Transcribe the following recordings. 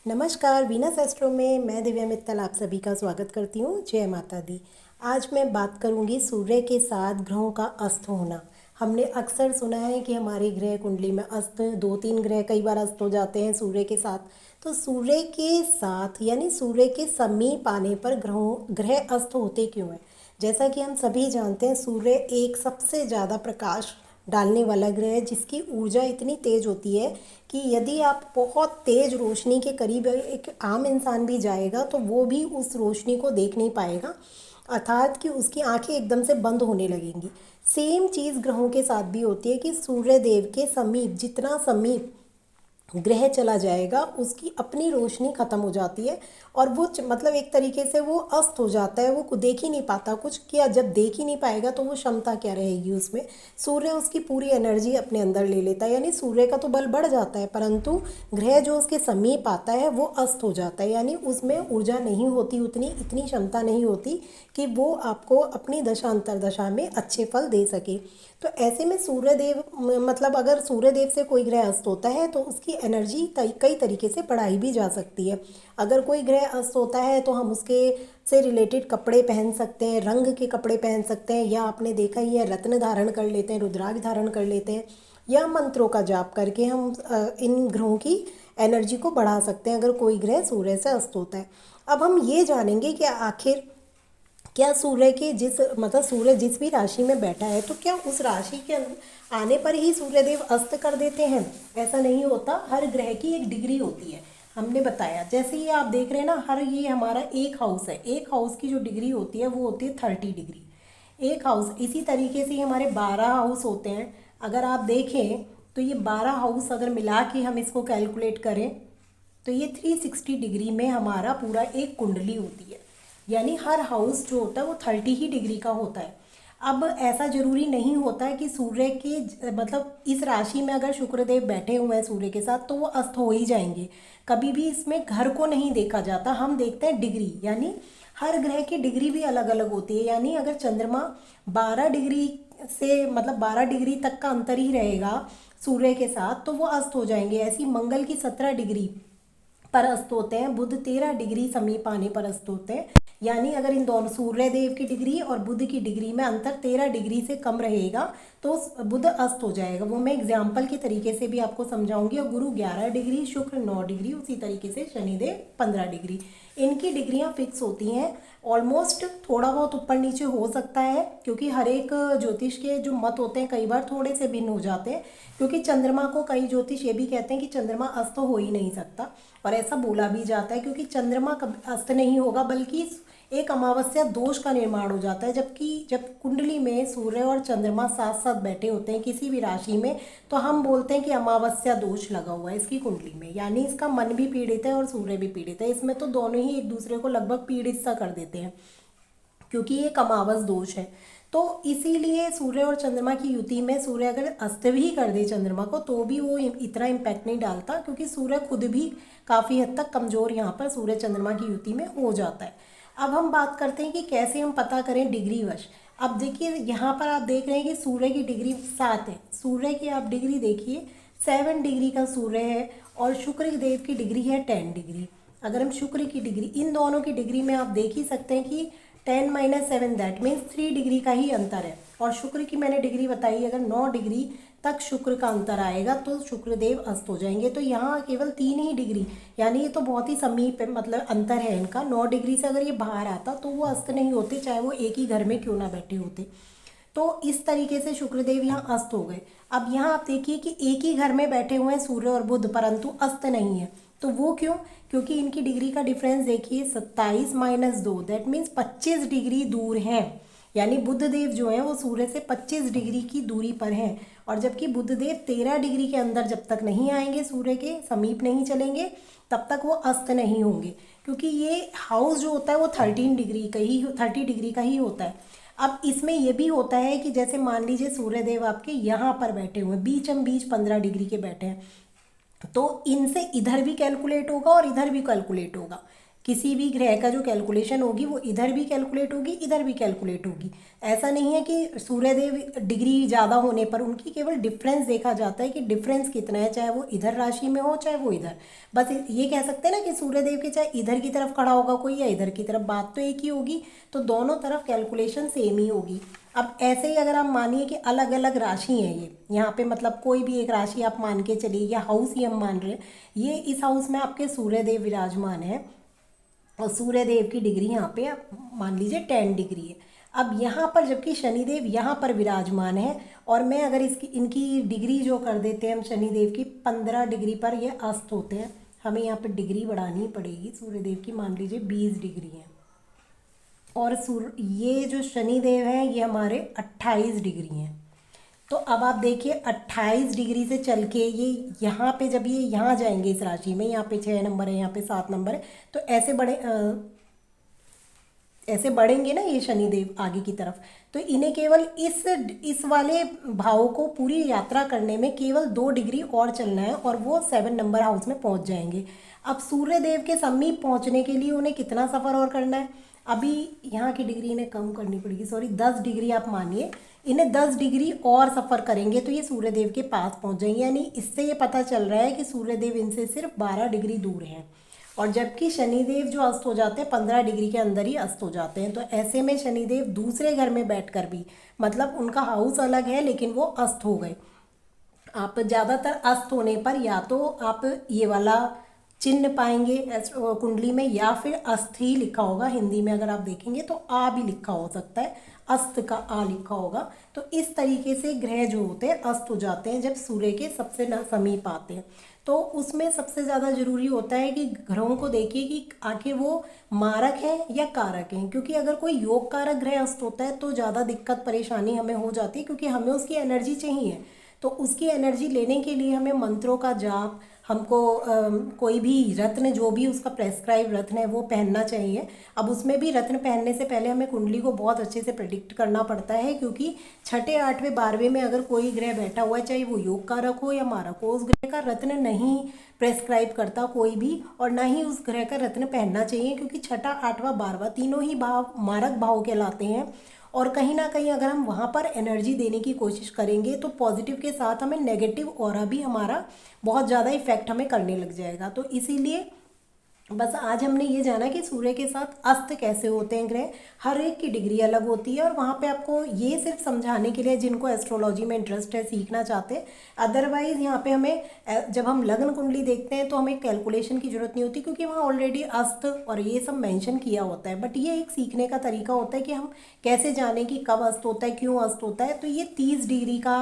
नमस्कार, Venus astro में मैं दिव्या मित्तल आप सभी का स्वागत करती हूँ। जय माता दी। आज मैं बात करूँगी सूर्य के साथ ग्रहों का अस्त होना। हमने अक्सर सुना है कि हमारी ग्रह कुंडली में अस्त 2-3 ग्रह कई बार अस्त हो जाते हैं सूर्य के साथ। तो सूर्य के साथ यानी सूर्य के समीप आने पर ग्रह अस्त होते क्यों हैं? जैसा कि हम सभी जानते हैं, सूर्य एक सबसे ज़्यादा प्रकाश डालने वाला ग्रह है जिसकी ऊर्जा इतनी तेज होती है कि यदि आप बहुत तेज रोशनी के करीब एक आम इंसान भी जाएगा तो वो भी उस रोशनी को देख नहीं पाएगा, अर्थात कि उसकी आंखें एकदम से बंद होने लगेंगी। सेम चीज़ ग्रहों के साथ भी होती है कि सूर्य देव के समीप जितना समीप ग्रह चला जाएगा उसकी अपनी रोशनी ख़त्म हो जाती है और वो मतलब एक तरीके से वो अस्त हो जाता है। वो देख ही नहीं पाता कुछ, किया जब देख ही नहीं पाएगा तो वो क्षमता क्या रहेगी उसमें। सूर्य उसकी पूरी एनर्जी अपने अंदर ले लेता है, यानी सूर्य का तो बल बढ़ जाता है, परंतु ग्रह जो उसके समीप आता है वो अस्त हो जाता है, यानी उसमें ऊर्जा नहीं होती, उतनी इतनी क्षमता नहीं होती कि वो आपको अपनी दशा अंतरदशा में अच्छे फल दे सके। तो ऐसे में सूर्यदेव मतलब अगर सूर्यदेव से कोई ग्रह अस्त होता है तो उसकी एनर्जी कई तरीके से बढ़ाई भी जा सकती है। अगर कोई ग्रह अस्त होता है तो हम उसके से रिलेटेड कपड़े पहन सकते हैं, रंग के कपड़े पहन सकते हैं, या आपने देखा ही है रत्न धारण कर लेते हैं, रुद्राक्ष धारण कर लेते हैं, या मंत्रों का जाप करके हम इन ग्रहों की एनर्जी को बढ़ा सकते हैं अगर कोई ग्रह सूर्य से अस्त होता है। अब हम ये जानेंगे कि आखिर क्या सूर्य के सूर्य जिस भी राशि में बैठा है तो क्या उस राशि के आने पर ही सूर्यदेव अस्त कर देते हैं? ऐसा नहीं होता, हर ग्रह की एक डिग्री होती है। हमने बताया, जैसे ये आप देख रहे हैं ना, हर ये हमारा एक हाउस है, एक हाउस की जो डिग्री होती है वो होती है 30 डिग्री एक हाउस। इसी तरीके से हमारे 12 हाउस होते हैं। अगर आप देखें तो ये 12 हाउस अगर मिला के हम इसको कैलकुलेट करें तो ये 360 डिग्री में हमारा पूरा एक कुंडली होती है, यानी हर हाउस जो होता है वो 30 ही डिग्री का होता है। अब ऐसा जरूरी नहीं होता है कि सूर्य के इस राशि में अगर शुक्रदेव बैठे हुए हैं सूर्य के साथ तो वो अस्त हो ही जाएंगे। कभी भी इसमें घर को नहीं देखा जाता, हम देखते हैं डिग्री, यानी हर ग्रह की डिग्री भी अलग अलग होती है। यानी अगर चंद्रमा 12 डिग्री से 12 डिग्री तक का अंतर ही रहेगा सूर्य के साथ तो वो अस्त हो जाएंगे। ऐसी मंगल की 17 डिग्री पर अस्त होते हैं, बुध 13 डिग्री समीप आने पर अस्त होते हैं। यानी अगर इन दोनों सूर्य देव की डिग्री और बुध की डिग्री में अंतर 13 डिग्री से कम रहेगा तो बुध अस्त हो जाएगा। वो मैं एग्जाम्पल के तरीके से भी आपको समझाऊंगी। और गुरु 11 डिग्री, शुक्र 9 डिग्री, उसी तरीके से शनिदेव 15 डिग्री, इनकी डिग्रियां फिक्स होती हैं। ऑलमोस्ट थोड़ा बहुत ऊपर नीचे हो सकता है क्योंकि हर एक ज्योतिष के जो मत होते हैं कई बार थोड़े से भिन्न हो जाते हैं, क्योंकि चंद्रमा को कई ज्योतिष ये भी कहते हैं कि चंद्रमा अस्त हो ही नहीं सकता, और ऐसा बोला भी जाता है क्योंकि चंद्रमा कभी अस्त नहीं होगा बल्कि एक अमावस्या दोष का निर्माण हो जाता है। जबकि जब कुंडली में सूर्य और चंद्रमा साथ साथ बैठे होते हैं किसी भी राशि में तो हम बोलते हैं कि अमावस्या दोष लगा हुआ है इसकी कुंडली में, यानी इसका मन भी पीड़ित है और सूर्य भी पीड़ित है। इसमें तो दोनों ही एक दूसरे को लगभग पीड़ित सा कर देते हैं क्योंकि ये एक अमावस दोष है। तो इसीलिए सूर्य और चंद्रमा की युति में सूर्य अगर अस्त भी कर दे चंद्रमा को तो भी वो इतना इम्पैक्ट नहीं डालता, क्योंकि सूर्य खुद भी काफ़ी हद तक कमज़ोर यहाँ पर सूर्य चंद्रमा की युति में हो जाता है। अब हम बात करते हैं कि कैसे हम पता करें डिग्री वश। अब देखिए यहाँ पर आप देख रहे हैं कि सूर्य की डिग्री 7 है, सूर्य की आप डिग्री देखिए 7 डिग्री का सूर्य है, और शुक्र देव की डिग्री है 10 डिग्री। अगर हम शुक्र की डिग्री, इन दोनों की डिग्री में आप देख ही सकते हैं कि 10 - 7 दैट मीन्स 3 डिग्री का ही अंतर है। और शुक्र की मैंने डिग्री बताई, अगर 9 डिग्री तक शुक्र का अंतर आएगा तो शुक्रदेव अस्त हो जाएंगे। तो यहाँ केवल 3 ही डिग्री, यानी ये तो बहुत ही समीप है, मतलब अंतर है इनका। 9 डिग्री से अगर ये बाहर आता तो वो अस्त नहीं होते, चाहे वो एक ही घर में क्यों ना बैठे होते। तो इस तरीके से शुक्रदेव यहाँ अस्त हो गए। अब यहाँ आप देखिए कि एक ही घर में बैठे हुए हैं सूर्य और बुध, परंतु अस्त नहीं है। तो वो क्यों? क्योंकि इनकी डिग्री का डिफरेंस देखिए 27 - 2 दैट मीन्स 25 डिग्री दूर हैं। यानी बुधदेव जो है वो सूर्य से 25 डिग्री की दूरी पर हैं, और जबकि बुधदेव 13 डिग्री के अंदर जब तक नहीं आएंगे, सूर्य के समीप नहीं चलेंगे, तब तक वो अस्त नहीं होंगे, क्योंकि ये हाउस जो होता है वो 30 डिग्री का ही होता है। अब इसमें ये भी होता है कि जैसे मान लीजिए सूर्यदेव आपके यहाँ पर बैठे हुए हैं, बीचम बीच 15 डिग्री के बैठे हैं, तो इनसे इधर भी कैलकुलेट होगा और इधर भी कैलकुलेट होगा। किसी भी ग्रह का जो कैलकुलेशन होगी वो इधर भी कैलकुलेट होगी, इधर भी कैलकुलेट होगी। ऐसा नहीं है कि सूर्यदेव डिग्री ज़्यादा होने पर उनकी केवल डिफरेंस देखा जाता है कि डिफरेंस कितना है, चाहे वो इधर राशि में हो चाहे वो इधर। बस ये कह सकते हैं ना कि सूर्यदेव के चाहे इधर की तरफ खड़ा होगा कोई या इधर की तरफ, बात तो एक ही होगी, तो दोनों तरफ कैलकुलेशन सेम ही होगी। अब ऐसे ही अगर आप मानिए कि अलग अलग राशि हैं ये यहाँ पे, मतलब कोई भी एक राशि आप मान के चलिए, या हाउस ही हम मान रहे हैं, ये इस हाउस में आपके सूर्यदेव विराजमान है और सूर्यदेव की डिग्री यहाँ पे आप मान लीजिए 10 डिग्री है। अब यहाँ पर जबकि शनिदेव यहाँ पर विराजमान है, और मैं अगर इसकी इनकी डिग्री जो कर देते हैं हम शनिदेव की 15 डिग्री पर ये अस्त होते हैं, हमें यहाँ पर डिग्री बढ़ानी पड़ेगी। सूर्यदेव की मान लीजिए 20 डिग्री है और ये जो शनिदेव हैं ये हमारे 28 डिग्री हैं। तो अब आप देखिए 28 डिग्री से चल के ये यहाँ पे जब ये यहाँ जाएंगे इस राशि में, यहाँ पे 6 नंबर है, यहाँ पे 7 नंबर है, तो ऐसे बढ़ेंगे ना ये शनिदेव आगे की तरफ। तो इन्हें केवल इस वाले भाव को पूरी यात्रा करने में केवल 2 डिग्री और चलना है और वो 7 नंबर हाउस में पहुंच जाएंगे। अब सूर्यदेव के समीप पहुंचने के लिए उन्हें कितना सफ़र और करना है? अभी यहाँ की डिग्री इन्हें कम करनी पड़ेगी, सॉरी 10 डिग्री आप मानिए, इन्हें 10 डिग्री और सफ़र करेंगे तो ये सूर्यदेव के पास पहुँच जाएंगे। यानी इससे ये पता चल रहा है कि सूर्यदेव इनसे सिर्फ 12 डिग्री दूर हैं, और जबकि शनिदेव जो अस्त हो जाते हैं 15 डिग्री के अंदर ही अस्त हो जाते हैं। तो ऐसे में शनिदेव दूसरे घर में बैठकर भी, मतलब उनका हाउस अलग है लेकिन वो अस्त हो गए। आप ज़्यादातर अस्त होने पर या तो आप ये वाला चिन्ह पाएंगे कुंडली में, या फिर अस्त ही लिखा होगा। हिंदी में अगर आप देखेंगे तो आ भी लिखा हो सकता है, अस्त का आ लिखा होगा। तो इस तरीके से ग्रह जो होते हैं अस्त हो जाते हैं जब सूर्य के सबसे समीप आते हैं। तो उसमें सबसे ज़्यादा ज़रूरी होता है कि ग्रहों को देखिए कि आखिर वो मारक हैं या कारक हैं, क्योंकि अगर कोई योग कारक ग्रह अस्त होता है तो ज़्यादा दिक्कत परेशानी हमें हो जाती है, क्योंकि हमें उसकी एनर्जी चाहिए। तो उसकी एनर्जी लेने के लिए हमें मंत्रों का जाप, हमको कोई भी रत्न जो भी उसका प्रेस्क्राइब रत्न है वो पहनना चाहिए। अब उसमें भी रत्न पहनने से पहले हमें कुंडली को बहुत अच्छे से प्रेडिक्ट करना पड़ता है, क्योंकि 6ठे 8वें 12वें में अगर कोई ग्रह बैठा हुआ है, चाहे वो योग कारक हो या मारक हो, उस ग्रह का रत्न नहीं प्रेस्क्राइब करता कोई भी, और ना ही उस ग्रह का रत्न पहनना चाहिए, क्योंकि 6ठा 8वां 12वां तीनों ही भाव मारक भाव कहलाते हैं। और कहीं ना कहीं अगर हम वहाँ पर एनर्जी देने की कोशिश करेंगे तो पॉजिटिव के साथ हमें नेगेटिव ऑरा भी हमारा बहुत ज़्यादा इफेक्ट हमें करने लग जाएगा। तो इसीलिए बस आज हमने ये जाना कि सूर्य के साथ अस्त कैसे होते हैं ग्रह, हर एक की डिग्री अलग होती है। और वहाँ पे आपको ये सिर्फ समझाने के लिए जिनको एस्ट्रोलॉजी में इंटरेस्ट है, सीखना चाहते हैं। अदरवाइज़ यहाँ पे हमें जब हम लग्न कुंडली देखते हैं तो हमें कैलकुलेशन की ज़रूरत नहीं होती, क्योंकि वहाँ ऑलरेडी अस्त और ये सब मेंशन किया होता है। बट ये एक सीखने का तरीका होता है कि हम कैसे जानें कि कब अस्त होता है, क्यों अस्त होता है। तो ये 30 डिग्री का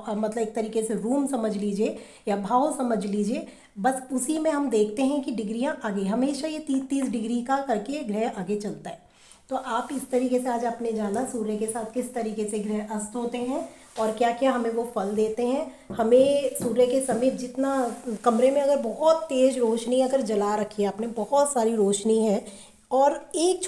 मतलब एक तरीके से रूम समझ लीजिए या भाव समझ लीजिए, बस उसी में हम देखते हैं कि डिग्रियां आगे, हमेशा ये 30-30 डिग्री का करके ग्रह आगे चलता है। तो आप इस तरीके से आज आपने जाना सूर्य के साथ किस तरीके से ग्रह अस्त होते हैं और क्या क्या हमें वो फल देते हैं। हमें सूर्य के समीप जितना कमरे में अगर बहुत तेज़ रोशनी अगर जला रखी है आपने, बहुत सारी रोशनी है, और एक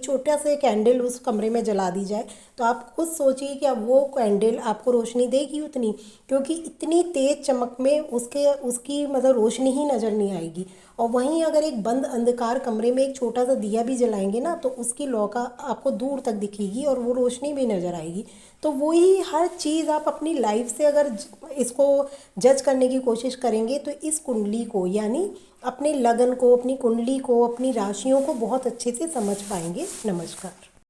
छोटा सा कैंडल उस कमरे में जला दी जाए, तो आप खुद सोचिए कि अब वो कैंडल आपको रोशनी देगी उतनी, क्योंकि इतनी तेज़ चमक में उसकी मतलब रोशनी ही नज़र नहीं आएगी। और वहीं अगर एक बंद अंधकार कमरे में एक छोटा सा दिया भी जलाएंगे ना, तो उसकी लौ का आपको दूर तक दिखेगी और वो रोशनी भी नज़र आएगी। तो वही हर चीज़ आप अपनी लाइफ से अगर इसको जज करने की कोशिश करेंगे तो इस कुंडली को, यानी अपने लगन को, अपनी कुंडली को, अपनी राशियों को बहुत अच्छे से समझ पाएंगे। नमस्कार।